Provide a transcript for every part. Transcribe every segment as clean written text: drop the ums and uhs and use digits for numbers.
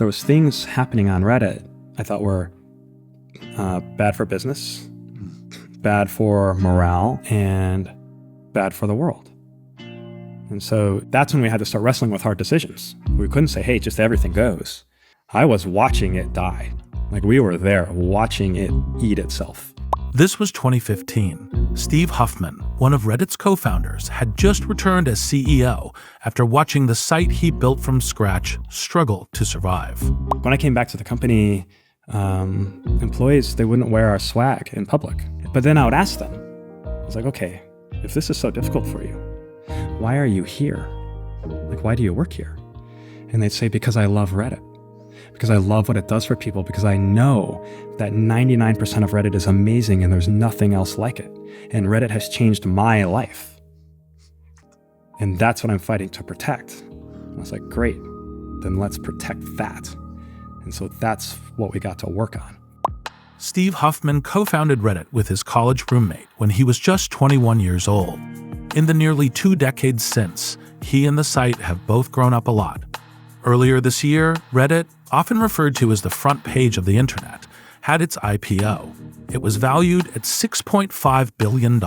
there was things happening on Reddit I thought were bad for business, bad for morale, and bad for the world. And so that's when we had to start wrestling with hard decisions. We couldn't say, hey, just everything goes. I was watching it die. Like, we were there watching it eat itself. This was 2015. Steve Huffman, one of Reddit's co-founders, had just returned as CEO after watching the site he built from scratch struggle to survive. When I came back to the company, employees, they wouldn't wear our swag in public. But then I would ask them, I was like, okay, if this is so difficult for you, why are you here? Like, why do you work here? And they'd say, because I love Reddit. Because I love what it does for people, because I know that 99% of Reddit is amazing and there's nothing else like it. And Reddit has changed my life. And that's what I'm fighting to protect. And I was like, great, then let's protect that. And so that's what we got to work on. Steve Huffman co-founded Reddit with his college roommate when he was just 21 years old. In the nearly 2 decades since, he and the site have both grown up a lot. Earlier this year, Reddit, often referred to as the front page of the internet, had its IPO. It was valued at $6.5 billion.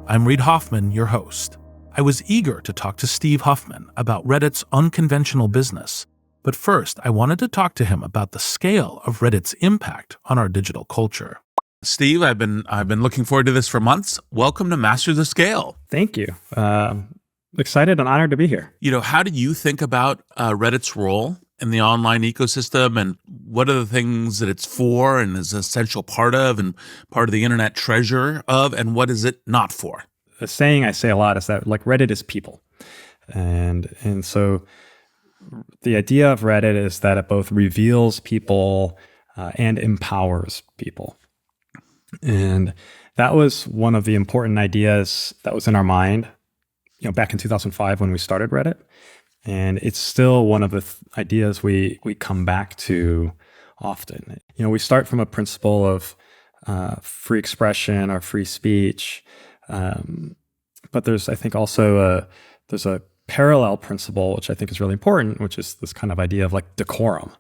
I'm Reid Hoffman, your host. I was eager to talk to Steve Huffman about Reddit's unconventional business. But first, I wanted to talk to him about the scale of Reddit's impact on our digital culture. Steve, I've been looking forward to this for months. Welcome to Master the Scale. Thank you. Excited and honored to be here. You know, how do you think about Reddit's role in the online ecosystem, and what are the things that it's for and is an essential part of and part of the internet treasure of, and what is it not for? The saying I say a lot is that, like, Reddit is people. And so the idea of Reddit is that it both reveals people and empowers people. And that was one of the important ideas that was in our mind, you know, back in 2005 when we started Reddit. And it's still one of the ideas we come back to often. You know, we start from a principle of free expression or free speech. But there's, I think, also there's a parallel principle, which I think is really important, which is this kind of idea of like decorum,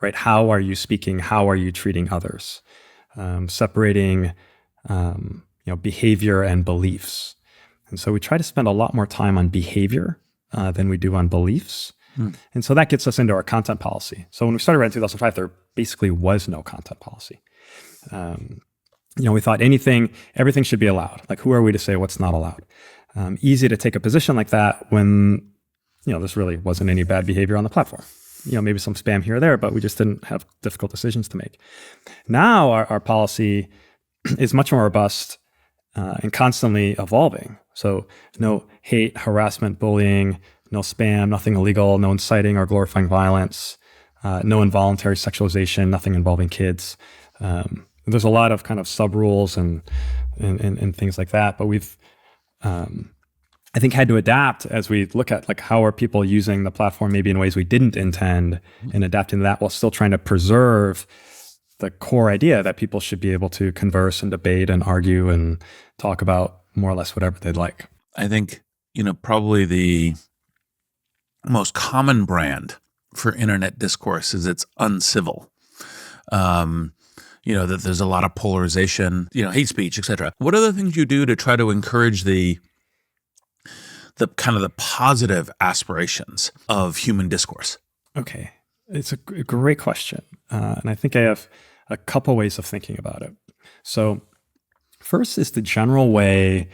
right? How are you speaking? How are you treating others? Separating, behavior and beliefs. And so we try to spend a lot more time on behavior than we do on beliefs. And so that gets us into our content policy. So when we started Reddit in 2005, there basically was no content policy. We thought everything should be allowed. Like, who are we to say what's not allowed? Easy to take a position like that when, this really wasn't any bad behavior on the platform. Maybe some spam here or there, but we just didn't have difficult decisions to make. Now our policy is much more robust and constantly evolving. So no hate, harassment, bullying, no spam, nothing illegal, no inciting or glorifying violence, no involuntary sexualization, nothing involving kids. There's a lot of kind of sub rules and things like that, but we've I think had to adapt as we look at like how are people using the platform maybe in ways we didn't intend, and adapting to that while still trying to preserve the core idea that people should be able to converse and debate and argue and talk about more or less whatever they'd like. I think, probably the most common brand for internet discourse is it's uncivil. That there's a lot of polarization, hate speech, et cetera. What are the things you do to try to encourage the kind of the positive aspirations of human discourse? Okay. It's a great question. And I think I have a couple ways of thinking about it. So first is the general way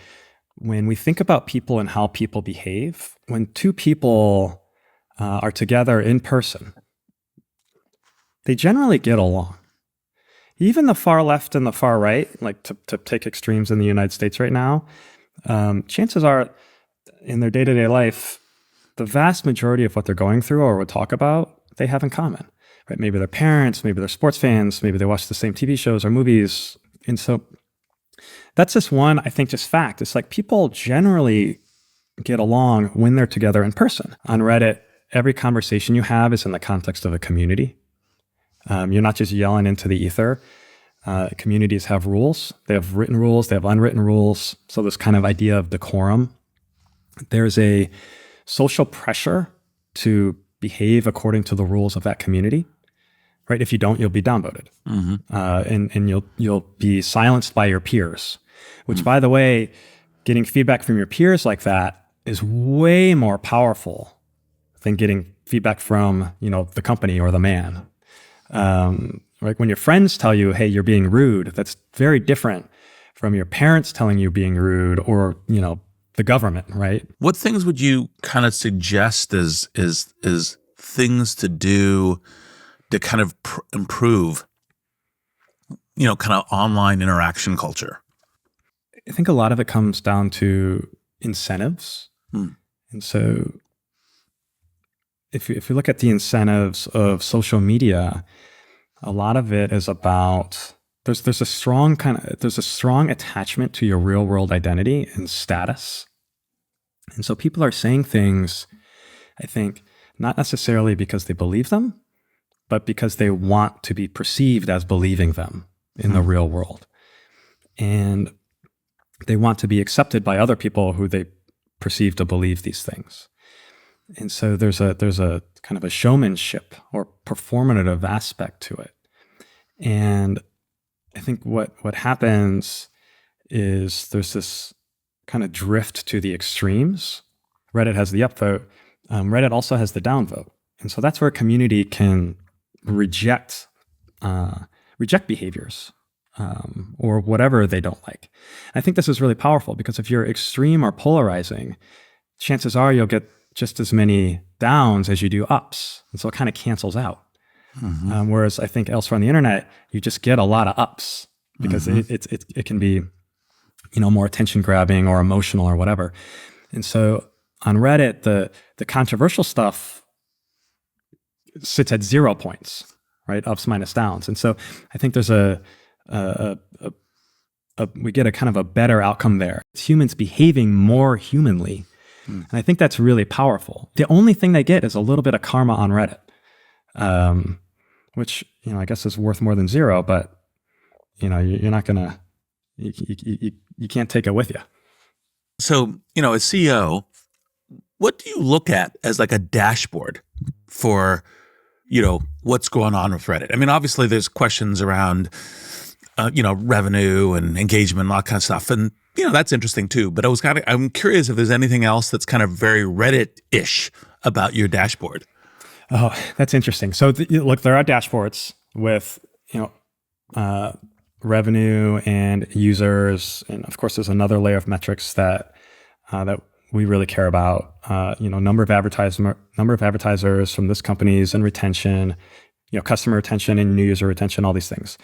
when we think about people and how people behave. When two people are together in person, they generally get along. Even the far left and the far right, like to take extremes in the United States right now, chances are in their day-to-day life, the vast majority of what they're going through or would talk about, they have in common, right? Maybe they're parents, maybe they're sports fans, maybe they watch the same TV shows or movies. And so that's just one, I think, just fact. It's like people generally get along when they're together in person. On Reddit, every conversation you have is in the context of a community. You're not just yelling into the ether. Communities have rules. They have written rules. They have unwritten rules. So this kind of idea of decorum. There's a social pressure to behave according to the rules of that community. Right? If you don't, you'll be downvoted, and you'll be silenced by your peers. Which, by the way, getting feedback from your peers like that is way more powerful than getting feedback from the company or the man. Right? When your friends tell you, "Hey, you're being rude," that's very different from your parents telling you being rude, or the government. Right? What things would you kind of suggest as things to do to kind of improve, kind of online interaction culture? I think a lot of it comes down to incentives. And so if you look at the incentives of social media, a lot of it is about there's a strong attachment to your real world identity and status. And so people are saying things, I think, not necessarily because they believe them, but because they want to be perceived as believing them in the real world. And they want to be accepted by other people who they perceive to believe these things. And so there's a kind of a showmanship or performative aspect to it. And I think what happens is there's this kind of drift to the extremes. Reddit has the upvote. Reddit also has the downvote. And so that's where a community can reject behaviors or whatever they don't like. And I think this is really powerful because if you're extreme or polarizing, chances are you'll get just as many downs as you do ups. And so it kind of cancels out. Whereas I think elsewhere on the internet, you just get a lot of ups because it can be, more attention grabbing or emotional or whatever. And so on Reddit, the controversial stuff sits at 0 points, right? Ups minus downs. And so I think there's we get a kind of a better outcome there. It's humans behaving more humanly. And I think that's really powerful. The only thing they get is a little bit of karma on Reddit, which, I guess is worth more than 0, but you're not gonna, you can't take it with you. So, as CEO, what do you look at as like a dashboard for, what's going on with Reddit? I mean, obviously there's questions around, revenue and engagement and all that kind of stuff. And, that's interesting too. But I'm curious if there's anything else that's kind of very Reddit-ish about your dashboard. Oh, that's interesting. So look, there are dashboards with, revenue and users. And of course, there's another layer of metrics that we really care about, number of advertisers from this companies and retention, customer retention and new user retention, all these things.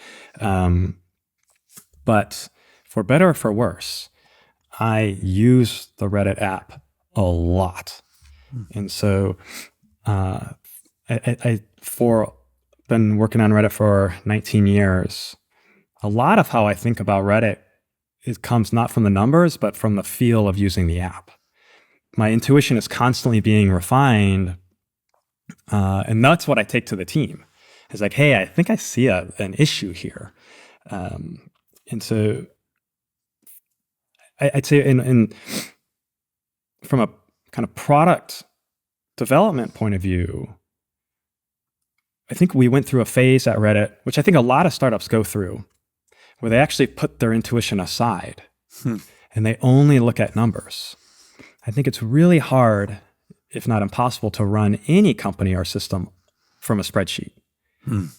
But for better or for worse, I use the Reddit app a lot. And so I been working on Reddit for 19 years. A lot of how I think about Reddit, it comes not from the numbers, but from the feel of using the app. My intuition is constantly being refined. And that's what I take to the team. It's like, hey, I think I see an issue here. And so I'd say from a kind of product development point of view, I think we went through a phase at Reddit, which I think a lot of startups go through, where they actually put their intuition aside and they only look at numbers. I think it's really hard, if not impossible, to run any company or system from a spreadsheet. And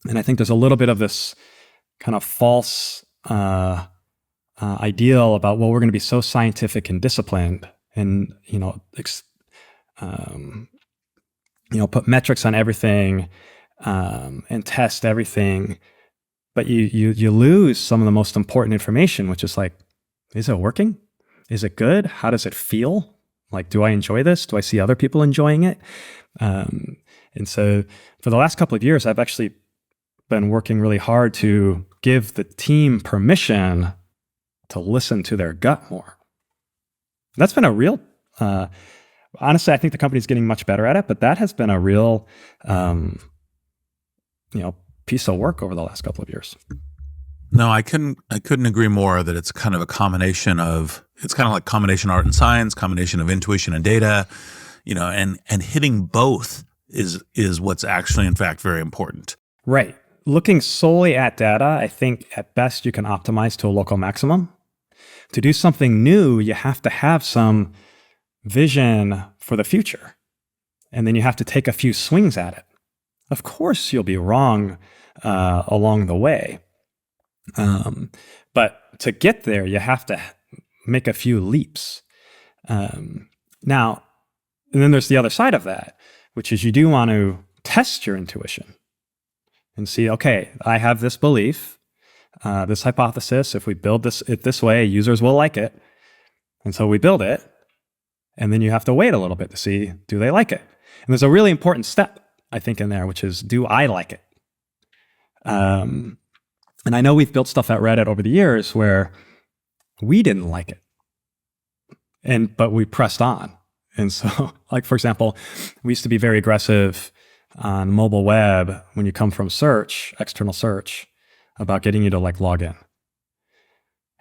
I think there's a little bit of this kind of false ideal about, well, we're going to be so scientific and disciplined and, put metrics on everything and test everything. But you lose some of the most important information, which is like, is it working? Is it good? How does it feel? Like, do I enjoy this? Do I see other people enjoying it? And so for the last couple of years, I've actually been working really hard to give the team permission to listen to their gut more. That's been a real, honestly, I think the company's getting much better at it, but that has been a real, piece of work over the last couple of years. No, I couldn't agree more that it's kind of a combination of, it's kind of like combination art and science, combination of intuition and data, and hitting both is what's actually in fact very important. Right. Looking solely at data, I think at best you can optimize to a local maximum. To do something new, you have to have some vision for the future. And then you have to take a few swings at it. Of course, you'll be wrong along the way. But to get there, you have to make a few leaps. Now, and then there's the other side of that, which is you do want to test your intuition and see, okay, I have this belief, this hypothesis. If we build it this way, users will like it. And so we build it. And then you have to wait a little bit to see, do they like it? And there's a really important step, I think, in there, which is, do I like it? And I know we've built stuff at Reddit over the years where we didn't like it, but we pressed on. And so, like, for example, we used to be very aggressive on mobile web when you come from search, external search, about getting you to log in.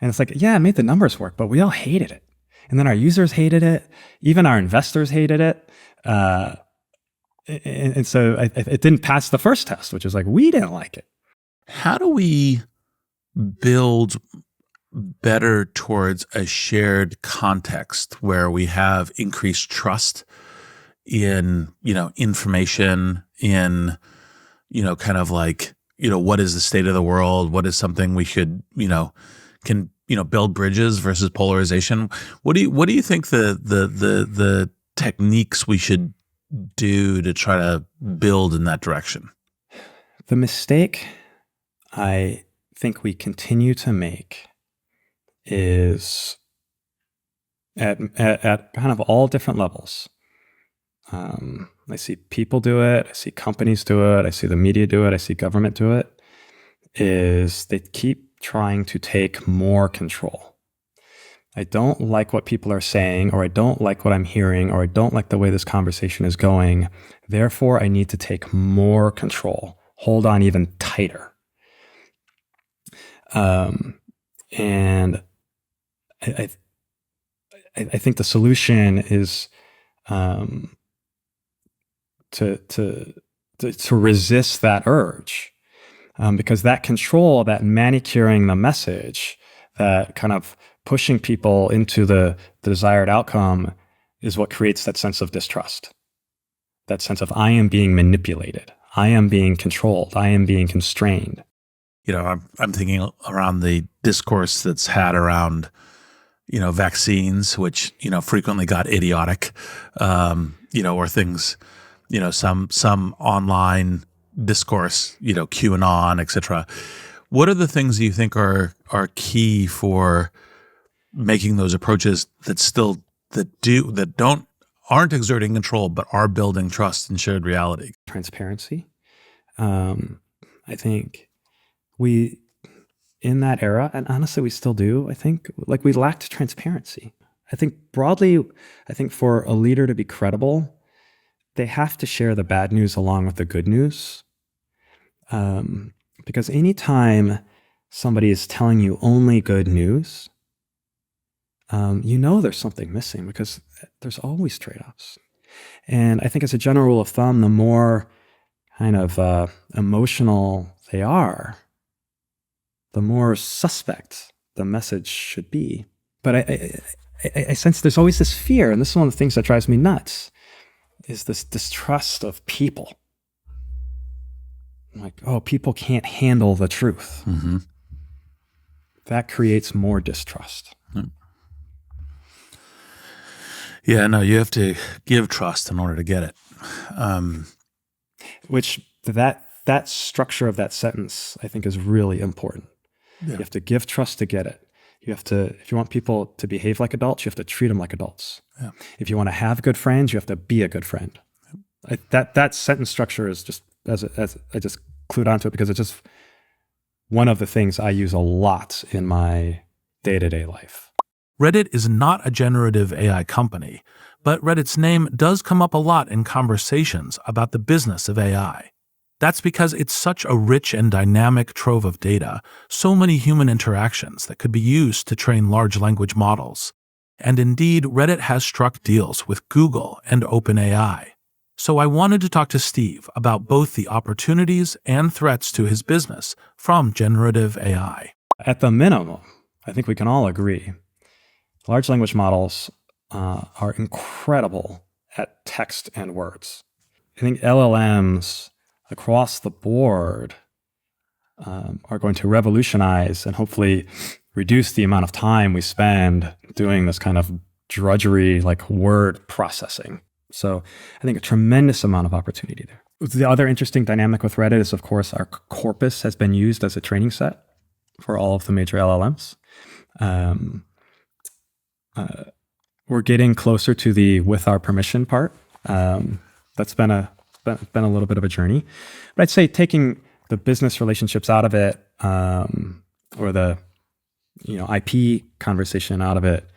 And it's like, yeah, it made the numbers work, but we all hated it. And then our users hated it. Even our investors hated it. And so it didn't pass the first test, which is we didn't like it. How do we build better towards a shared context where we have increased trust in, information, in, what is the state of the world? What is something we should, can, build bridges versus polarization? What do you think the techniques we should do to try to build in that direction? The mistake I think we continue to make is at kind of all different levels. I see people do it. I see companies do it. I see the media do it. I see government do it. Is they keep trying to take more control. I don't like what people are saying, or I don't like what I'm hearing, or I don't like the way this conversation is going. Therefore, I need to take more control, hold on even tighter. And I think the solution is to resist that urge, because that control, that manicuring the message, that kind of pushing people into the desired outcome, is what creates that sense of distrust. That sense of, I am being manipulated, I am being controlled, I am being constrained. I'm thinking around the discourse that's had around, vaccines, which, frequently got idiotic, or things, some online discourse, QAnon, et cetera. What are the things you think are key for making those approaches that aren't exerting control, but are building trust and shared reality? Transparency. I think we, in that era, and honestly, we still do, I think, we lacked transparency. I think broadly, for a leader to be credible, they have to share the bad news along with the good news. Because anytime somebody is telling you only good news, there's something missing, because there's always trade-offs. And I think as a general rule of thumb, the more kind of emotional they are, the more suspect the message should be. But I sense there's always this fear, and this is one of the things that drives me nuts, is this distrust of people. People can't handle the truth. Mm-hmm. That creates more distrust. Mm-hmm. Yeah, no, you have to give trust in order to get it. Which that structure of that sentence, I think, is really important. Yeah. You have to give trust to get it. You have to, if you want people to behave like adults, you have to treat them like adults. Yeah. If you want to have good friends, you have to be a good friend. That sentence structure is just, as I just clued onto it, because it's just one of the things I use a lot in my day-to-day life. Reddit is not a generative AI company, but Reddit's name does come up a lot in conversations about the business of AI. That's because it's such a rich and dynamic trove of data, so many human interactions that could be used to train large language models. And indeed, Reddit has struck deals with Google and OpenAI. So I wanted to talk to Steve about both the opportunities and threats to his business from generative AI. At the minimum, I think we can all agree, large language models are incredible at text and words. I think LLMs across the board are going to revolutionize and hopefully reduce the amount of time we spend doing this kind of drudgery like word processing. So I think a tremendous amount of opportunity there. The other interesting dynamic with Reddit is, of course, our corpus has been used as a training set for all of the major LLMs. We're getting closer to the with our permission part. That's been a little bit of a journey. But I'd say taking the business relationships out of it, or the IP conversation out of it,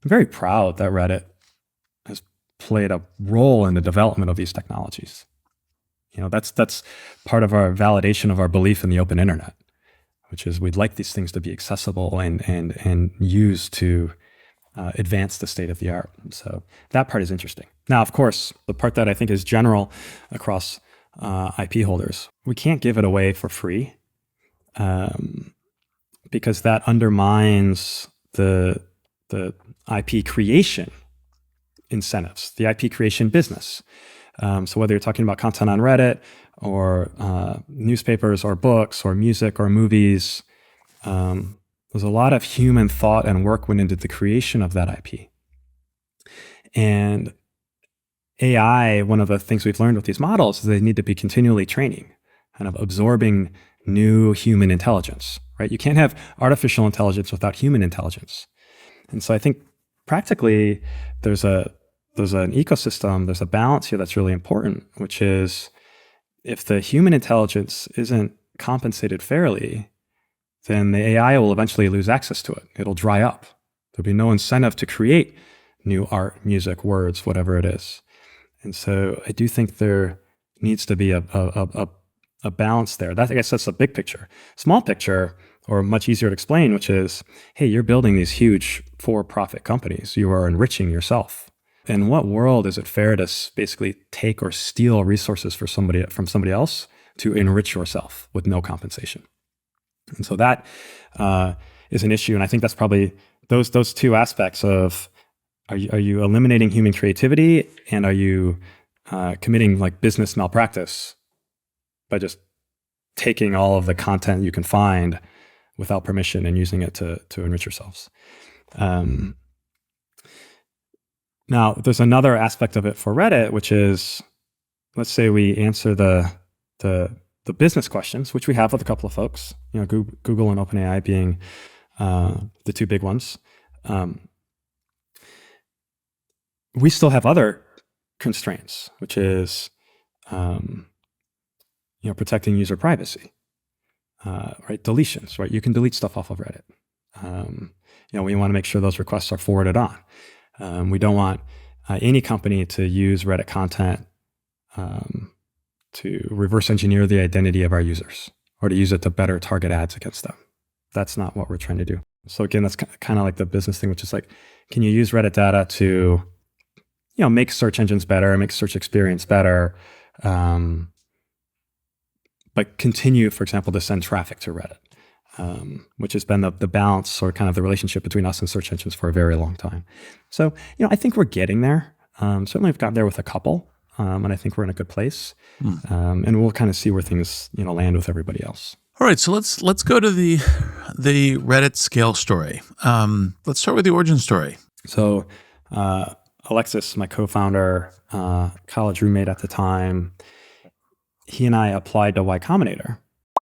I'm very proud that Reddit has played a role in the development of these technologies. That's part of our validation of our belief in the open internet, which is we'd like these things to be accessible and used to advance the state of the art. So that part is interesting. Now, of course, the part that I think is general across IP holders, we can't give it away for free because that undermines the IP creation incentives, the IP creation business. So whether you're talking about content on Reddit or newspapers or books or music or movies, there's a lot of human thought and work went into the creation of that IP. And AI, one of the things we've learned with these models is they need to be continually training, kind of absorbing new human intelligence, right? You can't have artificial intelligence without human intelligence. And so I think practically there's an ecosystem, there's a balance here that's really important, which is if the human intelligence isn't compensated fairly, then the AI will eventually lose access to it. It'll dry up. There'll be no incentive to create new art, music, words, whatever it is. And so I do think there needs to be a balance there. I guess that's the big picture. Small picture, or much easier to explain, which is, hey, you're building these huge for-profit companies. You are enriching yourself. In what world is it fair to basically take or steal resources from somebody else to enrich yourself with no compensation? And so that is an issue. And I think that's probably those two aspects of, are you eliminating human creativity, and are you committing like business malpractice by just taking all of the content you can find without permission and using it to enrich yourselves? Now, there's another aspect of it for Reddit, which is, let's say we answer the business questions, which we have with a couple of folks, Google and OpenAI being the two big ones. We still have other constraints, which is protecting user privacy, right? Deletions, right? You can delete stuff off of Reddit. We want to make sure those requests are forwarded on. We don't want any company to use Reddit content to reverse engineer the identity of our users or to use it to better target ads against them. That's not what we're trying to do. So again, that's kind of like the business thing, which is like, can you use Reddit data to, make search engines better, make search experience better, but continue, for example, to send traffic to Reddit, which has been the balance or kind of the relationship between us and search engines for a very long time. So, I think we're getting there. Certainly we've gotten there with a couple, and I think we're in a good place. And we'll kind of see where things, land with everybody else. All right, so let's go to the Reddit scale story. Let's start with the origin story. So Alexis, my co-founder, college roommate at the time, he and I applied to Y Combinator.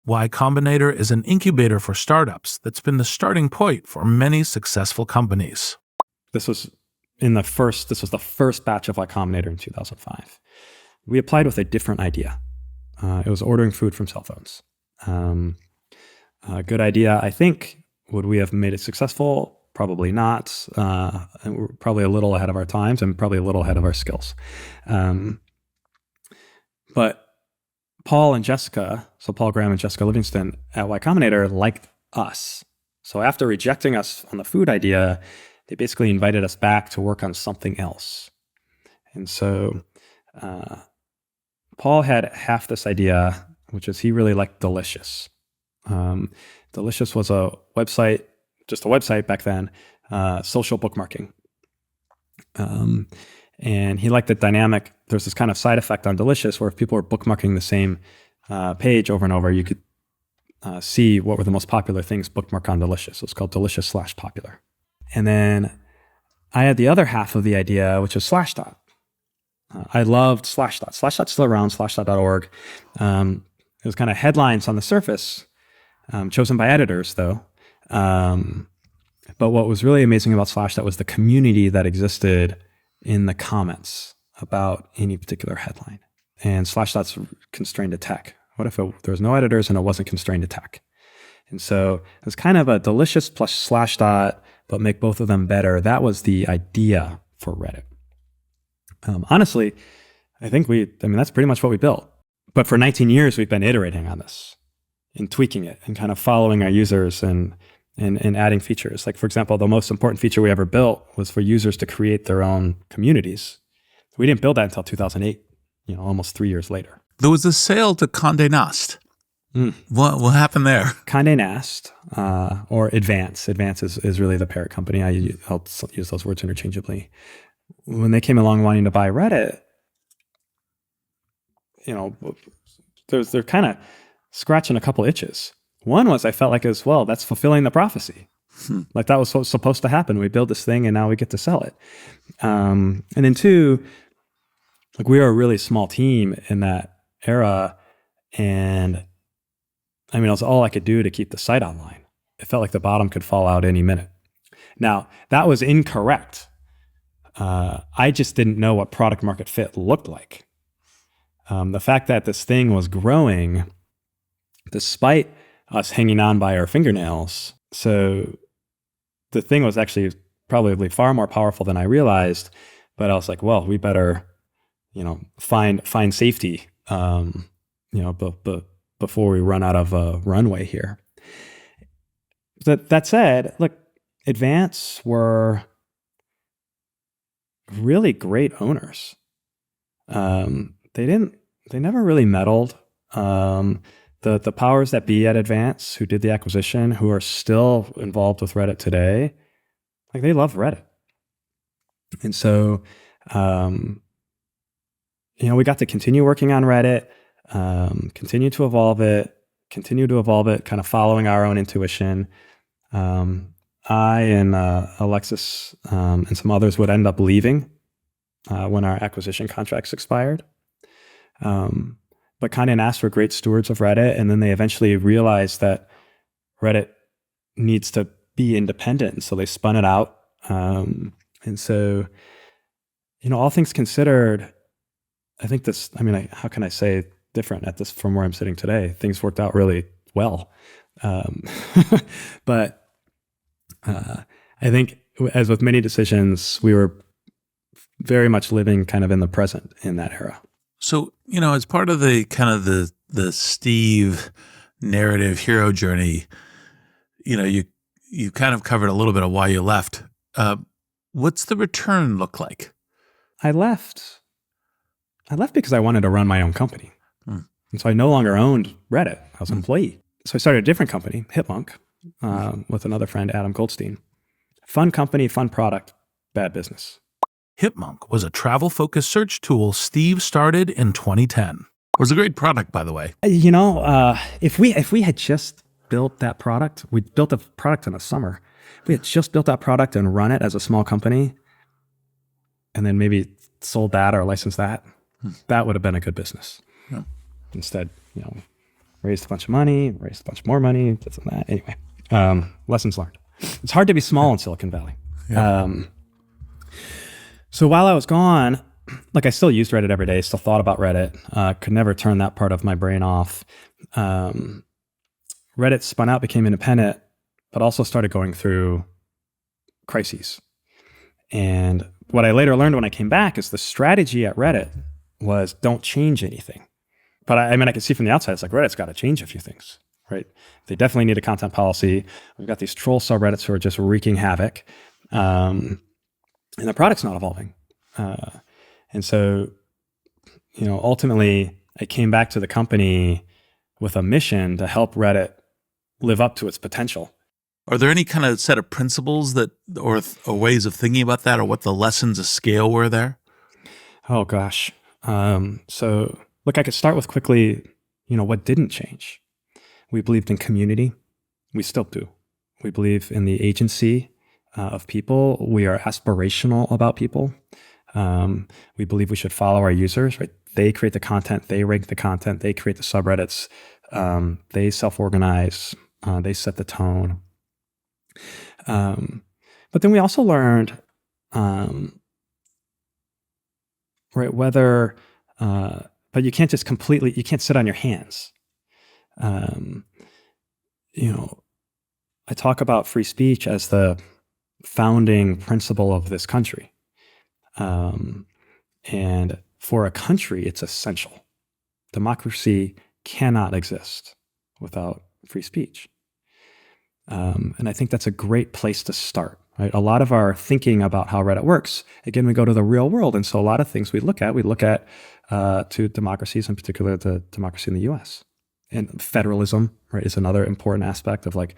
Y Combinator is an incubator for startups that's been the starting point for many successful companies. This was the first batch of Y Combinator in 2005. We applied with a different idea. It was ordering food from cell phones. A good idea, I think. Would we have made it successful? Probably not. And we're probably a little ahead of our times and probably a little ahead of our skills. But Paul and Jessica, so Paul Graham and Jessica Livingston at Y Combinator liked us. So after rejecting us on the food idea, they basically invited us back to work on something else. And so Paul had half this idea, which is he really liked Delicious. Delicious was a website, just a website back then, social bookmarking. And he liked the dynamic. There's this kind of side effect on Delicious where if people were bookmarking the same page over and over, you could see what were the most popular things bookmarked on Delicious. So it's called Delicious/popular. And then I had the other half of the idea, which is Slashdot. I loved Slashdot. Slashdot's still around, slashdot.org. It was kind of headlines on the surface, chosen by editors though. But what was really amazing about Slashdot was the community that existed in the comments about any particular headline. And Slashdot's constrained to tech. What if there was no editors and it wasn't constrained to tech? And so it was kind of a Delicious plus Slashdot, but make both of them better. That was the idea for Reddit. Honestly, I think that's pretty much what we built. But for 19 years, we've been iterating on this and tweaking it and kind of following our users and adding features. Like, for example, the most important feature we ever built was for users to create their own communities. We didn't build that until 2008, almost 3 years later. There was a sale to Condé Nast. What happened there? Condé Nast, or Advance. Advance is really the parent company. I'll use those words interchangeably. When they came along wanting to buy Reddit, they're kind of scratching a couple itches. One was I felt like as well, that's fulfilling the prophecy. Like that was supposed to happen. We build this thing and now we get to sell it. And then two, like we were a really small team in that era. And it was all I could do to keep the site online. It felt like the bottom could fall out any minute. Now, that was incorrect. I just didn't know what product market fit looked like. The fact that this thing was growing despite us hanging on by our fingernails. So the thing was actually probably far more powerful than I realized, but I was like, well, we better, find safety, before we run out of runway here. That said, look, Advance were really great owners. They never really meddled. The powers that be at Advance, who did the acquisition, who are still involved with Reddit today, like they love Reddit. And so, we got to continue working on Reddit, continue to evolve it, kind of following our own intuition. I and Alexis and some others would end up leaving when our acquisition contracts expired. But Condé Nast were great stewards of Reddit, and then they eventually realized that Reddit needs to be independent, so they spun it out. And so, all things considered, I think this. How can I say different at this from where I'm sitting today? Things worked out really well, but I think, as with many decisions, we were very much living kind of in the present in that era. So, as part of the kind of the Steve narrative hero journey, you kind of covered a little bit of why you left. What's the return look like? I left because I wanted to run my own company. And so I no longer owned Reddit. I was an employee. So I started a different company, Hipmunk, with another friend, Adam Goldstein. Fun company, fun product, bad business. Hipmunk was a travel-focused search tool Steve started in 2010. It was a great product, by the way. If we had just built that product, we built a product in the summer. If we had just built that product and run it as a small company, and then maybe sold that or licensed that, that would have been a good business. Yeah. Instead, raised a bunch of money, raised a bunch more money, this and that. Anyway, lessons learned. It's hard to be small in Silicon Valley. Yeah. So while I was gone, like I still used Reddit every day, still thought about Reddit, could never turn that part of my brain off. Reddit spun out, became independent, but also started going through crises. And what I later learned when I came back is the strategy at Reddit was don't change anything. but I mean, I can see from the outside, it's like Reddit's got to change a few things, right? They definitely need a content policy. We've got these troll subreddits who are just wreaking havoc, and the product's not evolving. And so, ultimately, I came back to the company with a mission to help Reddit live up to its potential. Are there any kind of set of principles that, or ways of thinking about that, or what the lessons of scale were there? Oh gosh. So look, I could start with quickly, what didn't change. We believed in community. We still do. We believe in the agency of people. We are aspirational about people. We believe we should follow our users, right? They create the content, they rank the content, they create the subreddits, they self-organize, they set the tone. But then we also learned, right, but you can't just you can't sit on your hands. I talk about free speech as the founding principle of this country. And for a country, it's essential. Democracy cannot exist without free speech. And I think that's a great place to start, right? A lot of our thinking about how Reddit works, again, we go to the real world. And so a lot of things we look at to democracies, in particular the democracy in the US. And federalism, right, is another important aspect of like,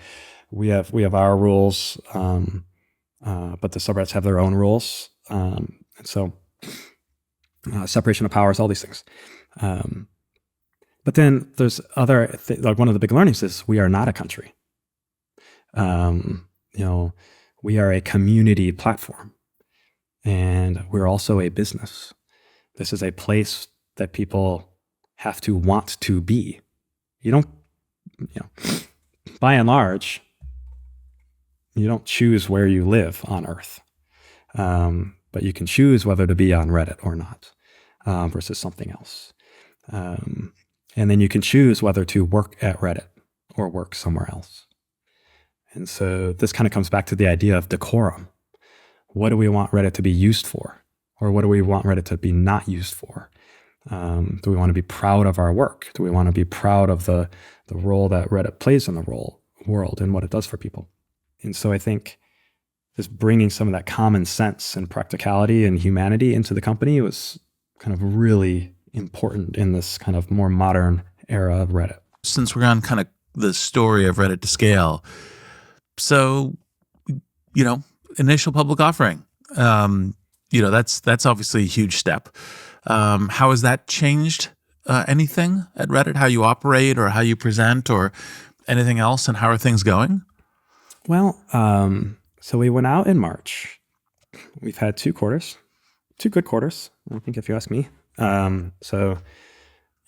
we have our rules, but the subreddits have their own rules. And so separation of powers, all these things. But then there's like one of the big learnings is we are not a country. We are a community platform, and we're also a business. This is a place that people have to want to be. By and large, you don't choose where you live on Earth, but you can choose whether to be on Reddit or not, versus something else. And then you can choose whether to work at Reddit or work somewhere else. And so this kind of comes back to the idea of decorum. What do we want Reddit to be used for? Or what do we want Reddit to be not used for? Do we want to be proud of our work? Do we want to be proud of the role that Reddit plays in the world and what it does for people? And so I think just bringing some of that common sense and practicality and humanity into the company was kind of really important in this kind of more modern era of Reddit. Since we're on kind of the story of Reddit to scale, so, initial public offering, that's obviously a huge step. How has that changed anything at Reddit? How you operate or how you present or anything else? And how are things going? Well, so we went out in March. We've had 2 good quarters, I think, if you ask me. So,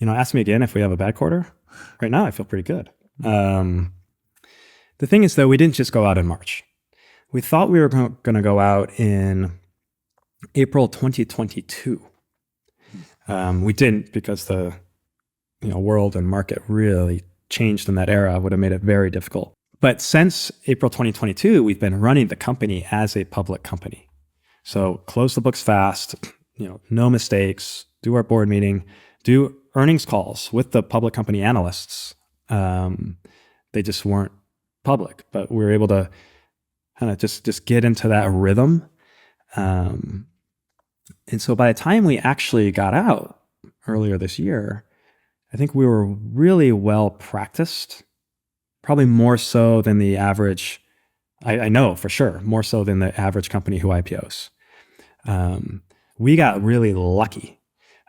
ask me again if we have a bad quarter. Right now, I feel pretty good. The thing is, though, we didn't just go out in March. We thought we were going to go out in April 2022. We didn't, because the world and market really changed in that era. Would have made it very difficult. But since April 2022, we've been running the company as a public company. So close the books fast, no mistakes, do our board meeting, do earnings calls with the public company analysts. They just weren't public, but we were able to kind of just get into that rhythm. And so by the time we actually got out earlier this year, I think we were really well practiced, probably more so than the average, I know for sure, more so than the average company who IPOs. We got really lucky.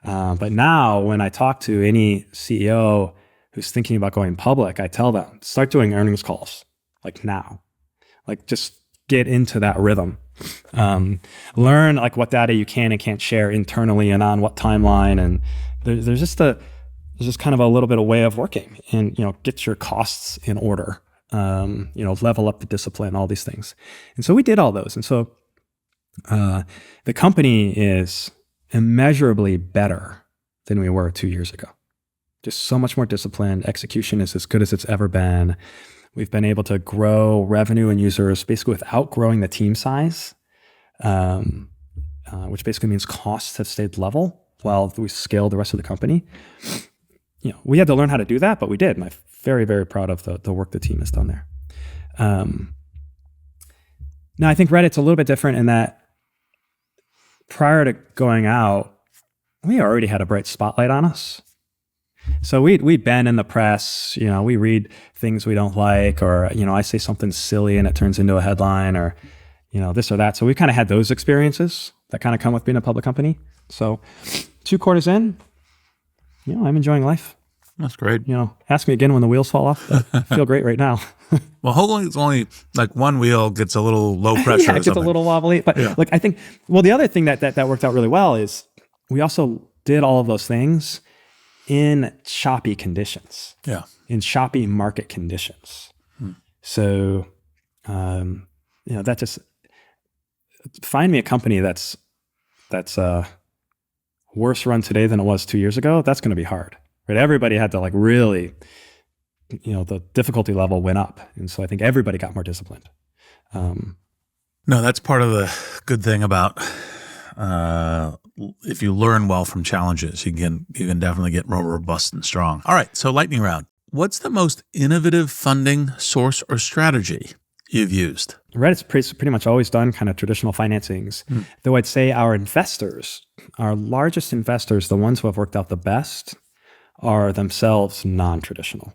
But now when I talk to any CEO who's thinking about going public, I tell them, start doing earnings calls, like now. Like just get into that rhythm. Learn like what data you can and can't share internally and on what timeline. And there's just kind of a little bit of way of working, and get your costs in order. Level up the discipline, all these things. And so we did all those. And so the company is immeasurably better than we were 2 years ago. Just so much more disciplined. Execution is as good as it's ever been. We've been able to grow revenue and users basically without growing the team size, which basically means costs have stayed level while we scale the rest of the company. we had to learn how to do that, but we did. And I'm very, very proud of the work the team has done there. Now, I think Reddit's a little bit different in that prior to going out, we already had a bright spotlight on us. So we'd been in the press, we read things we don't like, or, I say something silly and it turns into a headline, or, this or that. So we kind of had those experiences that kind of come with being a public company. So 2 quarters in, I'm enjoying life. That's great. Ask me again when the wheels fall off. I feel great right now. Well, hopefully it's only like one wheel gets a little low pressure. Yeah, it gets a little wobbly. But I think, the other thing that worked out really well is we also did all of those things in choppy conditions. Yeah. In choppy market conditions. So, that just, find me a company that's worse run today than it was 2 years ago. That's going to be hard, right? Everybody had to really, the difficulty level went up. And so I think everybody got more disciplined. No, that's part of the good thing about, if you learn well from challenges, you can definitely get more robust and strong. All right. So lightning round. What's the most innovative funding source or strategy you've used? Reddit's pretty much always done kind of traditional financings, though I'd say our investors, our largest investors, the ones who have worked out the best, are themselves non-traditional.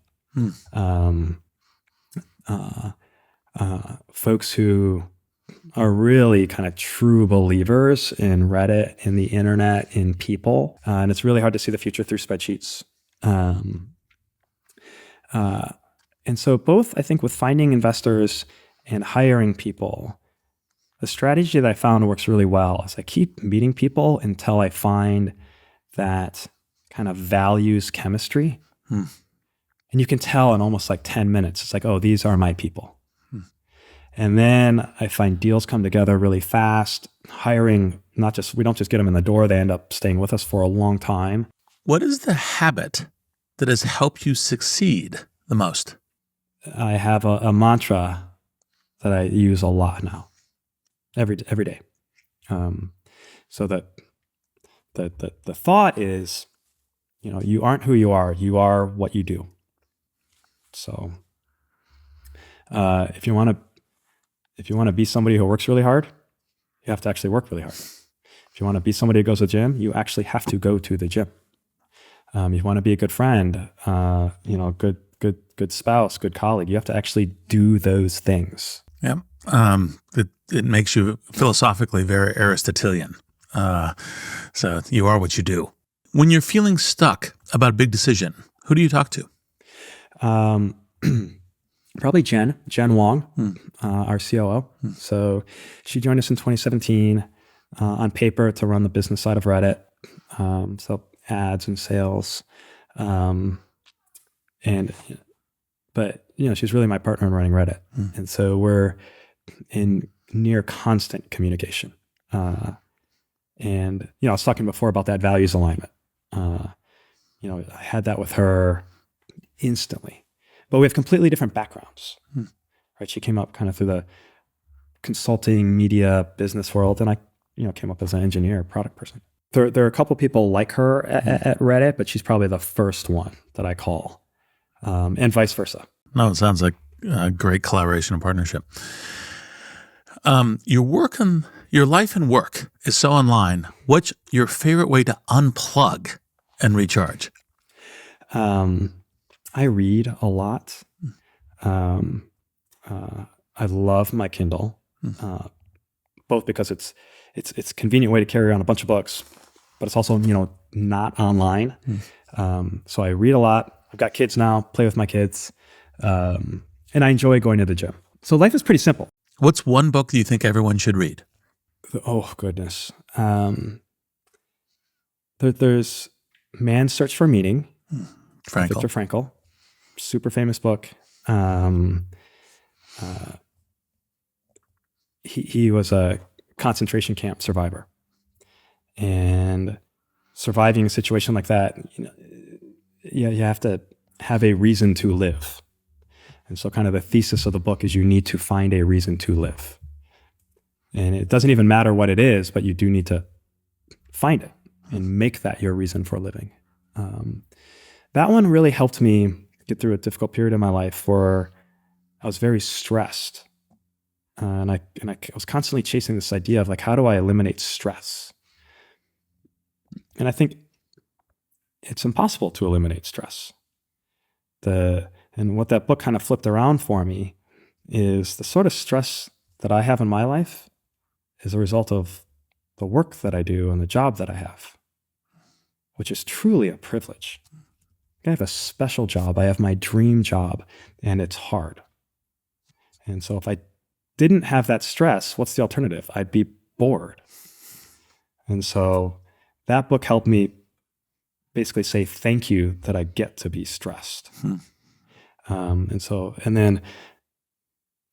Folks who are really kind of true believers in Reddit, in the internet, in people. And it's really hard to see the future through spreadsheets. And so both, I think, with finding investors and hiring people, the strategy that I found works really well is I keep meeting people until I find that kind of values chemistry. And you can tell in almost like 10 minutes, it's like, oh, these are my people. And then I find deals come together really fast. Hiring, we don't just get them in the door, they end up staying with us for a long time. What is the habit that has helped you succeed the most? I have a mantra that I use a lot now, every day. So that the thought is, you aren't who you are what you do. So if you want to be somebody who works really hard, you have to actually work really hard. If you want to be somebody who goes to the gym, you actually have to go to the gym. You want to be a good friend, good spouse, good colleague, you have to actually do those things. Yeah. It makes you philosophically very Aristotelian. So you are what you do. When you're feeling stuck about a big decision, who do you talk to? Probably Jen Wong, our COO. So she joined us in 2017 on paper to run the business side of Reddit. So ads and sales. But she's really my partner in running Reddit. And so we're in near constant communication. And I was talking before about that values alignment. I had that with her instantly. But we have completely different backgrounds, right? She came up kind of through the consulting, media, business world, and I, came up as an engineer, product person. There are a couple people like her at Reddit, but she's probably the first one that I call, and vice versa. No, it sounds like a great collaboration and partnership. Your life and work is so online. What's your favorite way to unplug and recharge? I read a lot. I love my Kindle, both because it's a convenient way to carry on a bunch of books, but it's also not online. So I read a lot. I've got kids now, play with my kids, and I enjoy going to the gym. So life is pretty simple. What's one book that you think everyone should read? Oh goodness, there's Man's Search for Meaning. Viktor Frankl, super famous book. He was a concentration camp survivor, and surviving a situation like that, you have to have a reason to live. And so kind of the thesis of the book is you need to find a reason to live. And it doesn't even matter what it is, but you do need to find it and make that your reason for living. That one really helped me get through a difficult period in my life where I was very stressed. And I was constantly chasing this idea of like, how do I eliminate stress? And I think it's impossible to eliminate stress. And what that book kind of flipped around for me is the sort of stress that I have in my life is a result of the work that I do and the job that I have, which is truly a privilege. I have a special job. I have my dream job, and it's hard. And so if I didn't have that stress, what's the alternative? I'd be bored. And so that book helped me basically say thank you that I get to be stressed. And then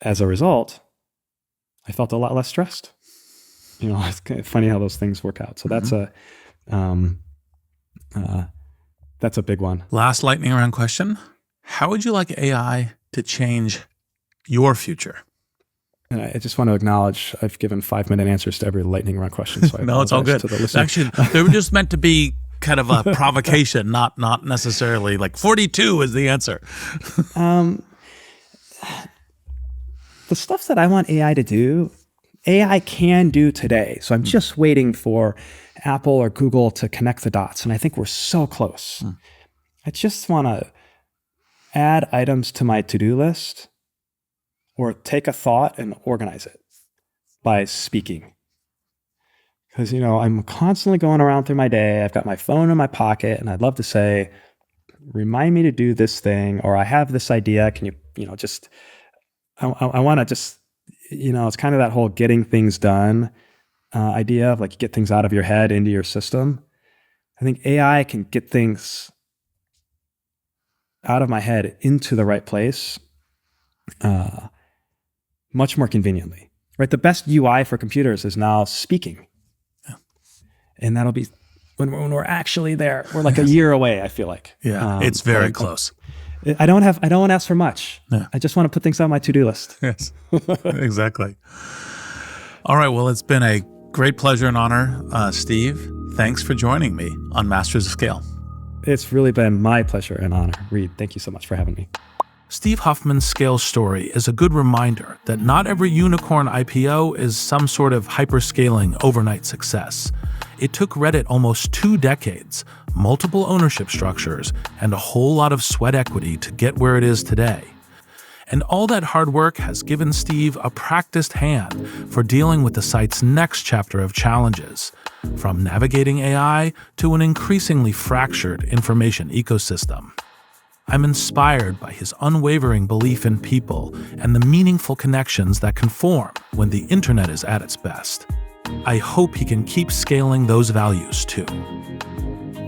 as a result, I felt a lot less stressed. It's kind of funny how those things work out. So that's a big one. Last lightning round question. How would you like AI to change your future? And I just want to acknowledge I've given 5-minute answers to every lightning round question. So no, it's all good. Actually, they were just meant to be kind of a provocation, not necessarily like 42 is the answer. The stuff that I want AI to do, AI can do today. So I'm just waiting for Apple or Google to connect the dots. And I think we're so close. I just want to add items to my to-do list or take a thought and organize it by speaking. Because, I'm constantly going around through my day. I've got my phone in my pocket and I'd love to say, remind me to do this thing, or I have this idea. Can you, just, I want to just, it's kind of that whole getting things done idea of like you get things out of your head into your system. I think AI can get things out of my head into the right place much more conveniently, right? The best UI for computers is now speaking. Yeah. And that'll be when we're actually there. We're like a year away, I feel like. Yeah, it's very close. I don't want to ask for much. Yeah. I just want to put things on my to-do list. Yes, exactly. All right, well, it's been a great pleasure and honor, Steve. Thanks for joining me on Masters of Scale. It's really been my pleasure and honor. Reid, thank you so much for having me. Steve Huffman's scale story is a good reminder that not every unicorn IPO is some sort of hyperscaling overnight success. It took Reddit almost 2 decades, multiple ownership structures, and a whole lot of sweat equity to get where it is today. And all that hard work has given Steve a practiced hand for dealing with the site's next chapter of challenges, from navigating AI to an increasingly fractured information ecosystem. I'm inspired by his unwavering belief in people and the meaningful connections that can form when the internet is at its best. I hope he can keep scaling those values too.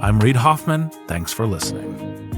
I'm Reid Hoffman. Thanks for listening.